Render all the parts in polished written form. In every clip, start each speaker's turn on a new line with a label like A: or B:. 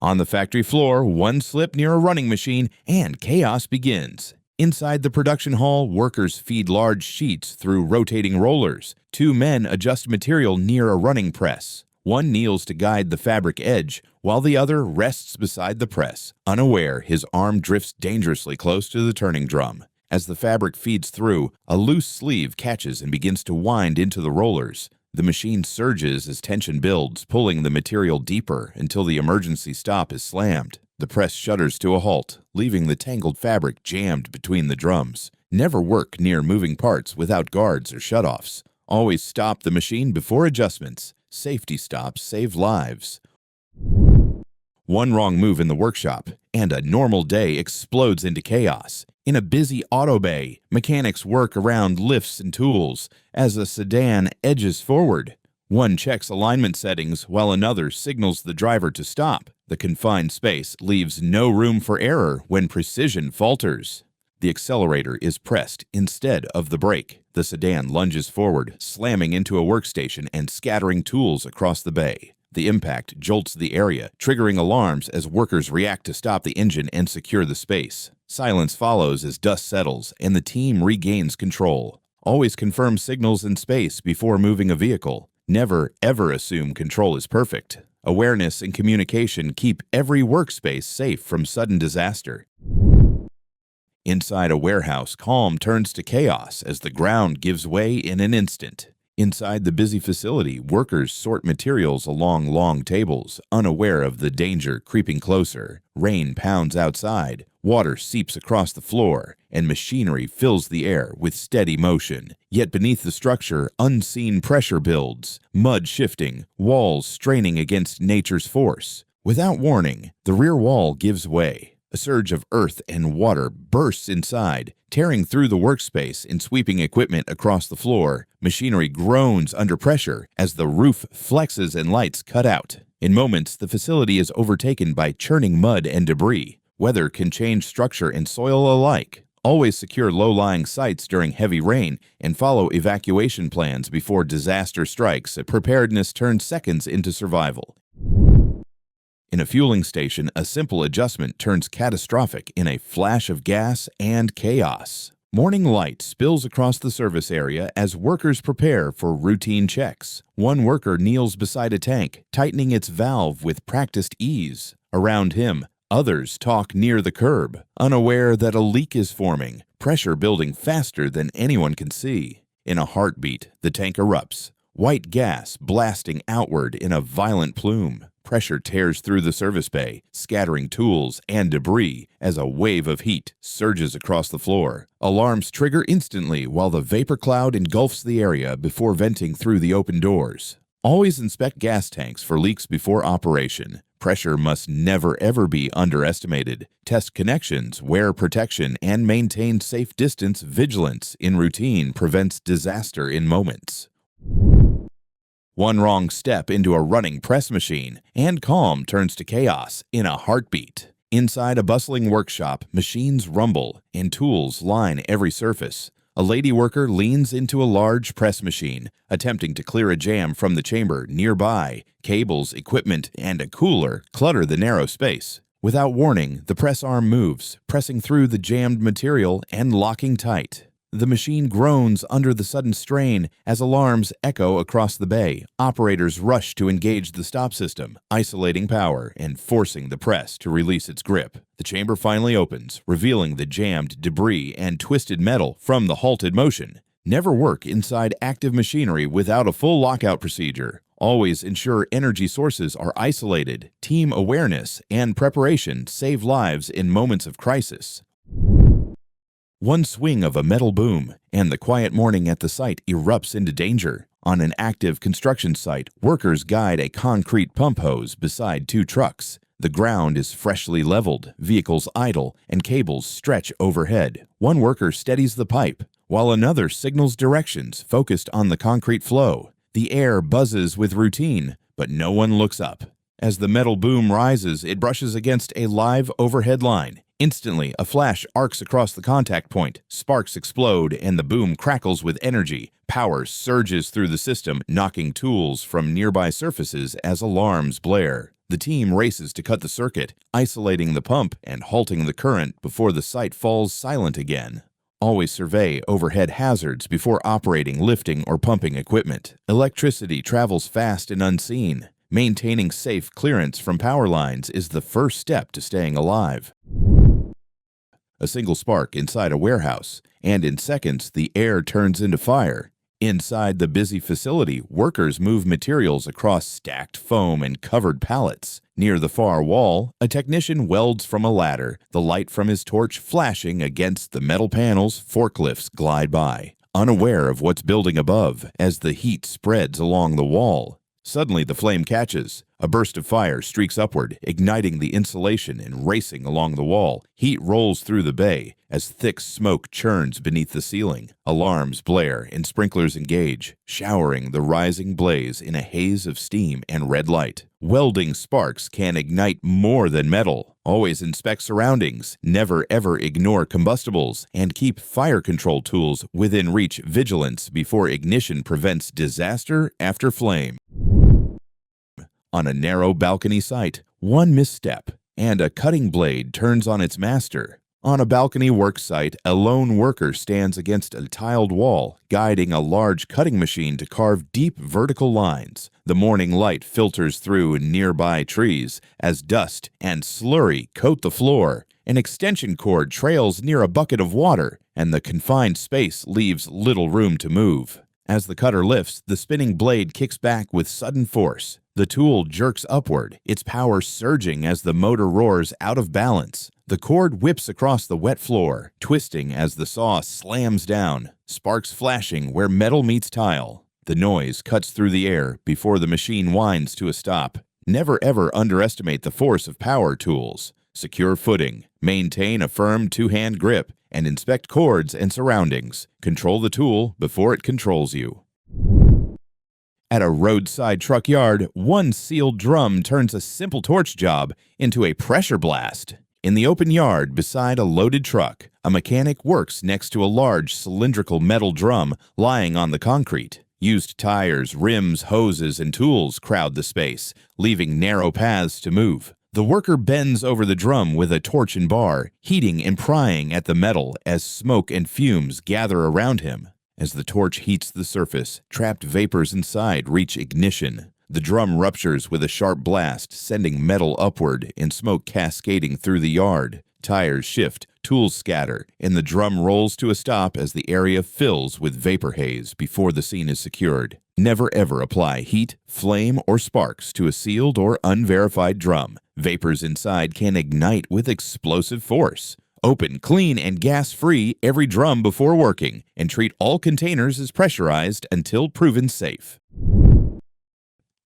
A: On the factory floor, one slip near a running machine and chaos begins. Inside the production hall, workers feed large sheets through rotating rollers. Two men adjust material near a running press. One kneels to guide the fabric edge, while the other rests beside the press. Unaware, his arm drifts dangerously close to the turning drum. As the fabric feeds through, a loose sleeve catches and begins to wind into the rollers. The machine surges as tension builds, pulling the material deeper until the emergency stop is slammed. The press shudders to a halt, leaving the tangled fabric jammed between the drums. Never work near moving parts without guards or shutoffs. Always stop the machine before adjustments. Safety stops save lives. One wrong move in the workshop, and a normal day explodes into chaos. In a busy auto bay, mechanics work around lifts and tools as a sedan edges forward. One checks alignment settings while another signals the driver to stop. The confined space leaves no room for error when precision falters. The accelerator is pressed instead of the brake. The sedan lunges forward, slamming into a workstation and scattering tools across the bay. The impact jolts the area, triggering alarms as workers react to stop the engine and secure the space. Silence follows as dust settles and the team regains control. Always confirm signals in space before moving a vehicle. Never, ever assume control is perfect. Awareness and communication keep every workspace safe from sudden disaster. Inside a warehouse, calm turns to chaos as the ground gives way in an instant. Inside the busy facility, workers sort materials along long tables, unaware of the danger creeping closer. Rain pounds outside, water seeps across the floor, and machinery fills the air with steady motion. Yet beneath the structure, unseen pressure builds, mud shifting, walls straining against nature's force. Without warning, the rear wall gives way. A surge of earth and water bursts inside, tearing through the workspace and sweeping equipment across the floor. Machinery groans under pressure as the roof flexes and lights cut out. In moments, the facility is overtaken by churning mud and debris. Weather can change structure and soil alike. Always secure low-lying sites during heavy rain and follow evacuation plans before disaster strikes. Preparedness turns seconds into survival. In a fueling station, a simple adjustment turns catastrophic in a flash of gas and chaos. Morning light spills across the service area as workers prepare for routine checks. One worker kneels beside a tank, tightening its valve with practiced ease. Around him, others talk near the curb, unaware that a leak is forming, pressure building faster than anyone can see. In a heartbeat, the tank erupts, white gas blasting outward in a violent plume. Pressure tears through the service bay, scattering tools and debris as a wave of heat surges across the floor. Alarms trigger instantly while the vapor cloud engulfs the area before venting through the open doors. Always inspect gas tanks for leaks before operation. Pressure must never ever be underestimated. Test connections, wear protection, and maintain safe distance. Vigilance in routine prevents disaster in moments. One wrong step into a running press machine, and calm turns to chaos in a heartbeat. Inside a bustling workshop, machines rumble, and tools line every surface. A lady worker leans into a large press machine, attempting to clear a jam from the chamber nearby. Cables, equipment, and a cooler clutter the narrow space. Without warning, the press arm moves, pressing through the jammed material and locking tight. The machine groans under the sudden strain as alarms echo across the bay. Operators rush to engage the stop system, isolating power and forcing the press to release its grip. The chamber finally opens, revealing the jammed debris and twisted metal from the halted motion. Never work inside active machinery without a full lockout procedure. Always ensure energy sources are isolated. Team awareness and preparation save lives in moments of crisis. One swing of a metal boom, and the quiet morning at the site erupts into danger. On an active construction site, workers guide a concrete pump hose beside two trucks. The ground is freshly leveled, vehicles idle, and cables stretch overhead. One worker steadies the pipe, while another signals directions focused on the concrete flow. The air buzzes with routine, but no one looks up. As the metal boom rises, it brushes against a live overhead line. Instantly, a flash arcs across the contact point. Sparks explode, and the boom crackles with energy. Power surges through the system, knocking tools from nearby surfaces as alarms blare. The team races to cut the circuit, isolating the pump and halting the current before the site falls silent again. Always survey overhead hazards before operating lifting or pumping equipment. Electricity travels fast and unseen. Maintaining safe clearance from power lines is the first step to staying alive. A single spark inside a warehouse, and in seconds the air turns into fire. Inside the busy facility, workers move materials across stacked foam and covered pallets. Near the far wall, a technician welds from a ladder, the light from his torch flashing against the metal panels. Forklifts glide by, unaware of what's building above as the heat spreads along the wall. Suddenly the flame catches. A burst of fire streaks upward, igniting the insulation and racing along the wall. Heat rolls through the bay as thick smoke churns beneath the ceiling. Alarms blare and sprinklers engage, showering the rising blaze in a haze of steam and red light. Welding sparks can ignite more than metal. Always inspect surroundings, never ever ignore combustibles, and keep fire control tools within reach. Vigilance before ignition prevents disaster after flame. On a narrow balcony site, one misstep, and a cutting blade turns on its master. On a balcony work site, a lone worker stands against a tiled wall, guiding a large cutting machine to carve deep vertical lines. The morning light filters through nearby trees as dust and slurry coat the floor. An extension cord trails near a bucket of water, and the confined space leaves little room to move. As the cutter lifts, the spinning blade kicks back with sudden force. The tool jerks upward, its power surging as the motor roars out of balance. The cord whips across the wet floor, twisting as the saw slams down, sparks flashing where metal meets tile. The noise cuts through the air before the machine winds to a stop. Never ever underestimate the force of power tools. Secure footing, maintain a firm two-hand grip, and inspect cords and surroundings. Control the tool before it controls you. At a roadside truck yard, one sealed drum turns a simple torch job into a pressure blast. In the open yard beside a loaded truck, a mechanic works next to a large cylindrical metal drum lying on the concrete. Used tires, rims, hoses, and tools crowd the space, leaving narrow paths to move. The worker bends over the drum with a torch and bar, heating and prying at the metal as smoke and fumes gather around him. As the torch heats the surface, trapped vapors inside reach ignition. The drum ruptures with a sharp blast, sending metal upward and smoke cascading through the yard. Tires shift, tools scatter, and the drum rolls to a stop as the area fills with vapor haze before the scene is secured. Never ever apply heat, flame, or sparks to a sealed or unverified drum. Vapors inside can ignite with explosive force. Open, clean, and gas-free every drum before working, and treat all containers as pressurized until proven safe.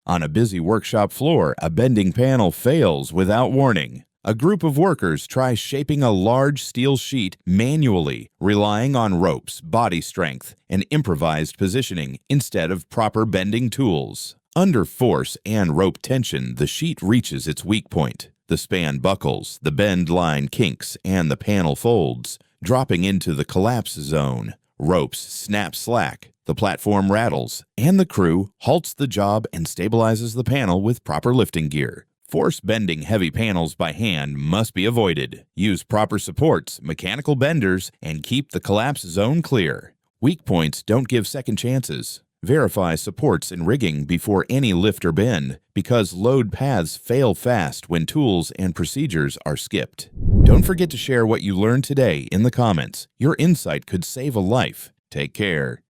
A: On a busy workshop floor, a bending panel fails without warning. A group of workers try shaping a large steel sheet manually, relying on ropes, body strength, and improvised positioning instead of proper bending tools. Under force and rope tension, the sheet reaches its weak point. The span buckles, the bend line kinks, and the panel folds, dropping into the collapse zone. Ropes snap slack, the platform rattles, and the crew halts the job and stabilizes the panel with proper lifting gear. Force bending heavy panels by hand must be avoided. Use proper supports, mechanical benders, and keep the collapse zone clear. Weak points don't give second chances. Verify supports and rigging before any lift or bend, because load paths fail fast when tools and procedures are skipped. Don't forget to share what you learned today in the comments. Your insight could save a life. Take care.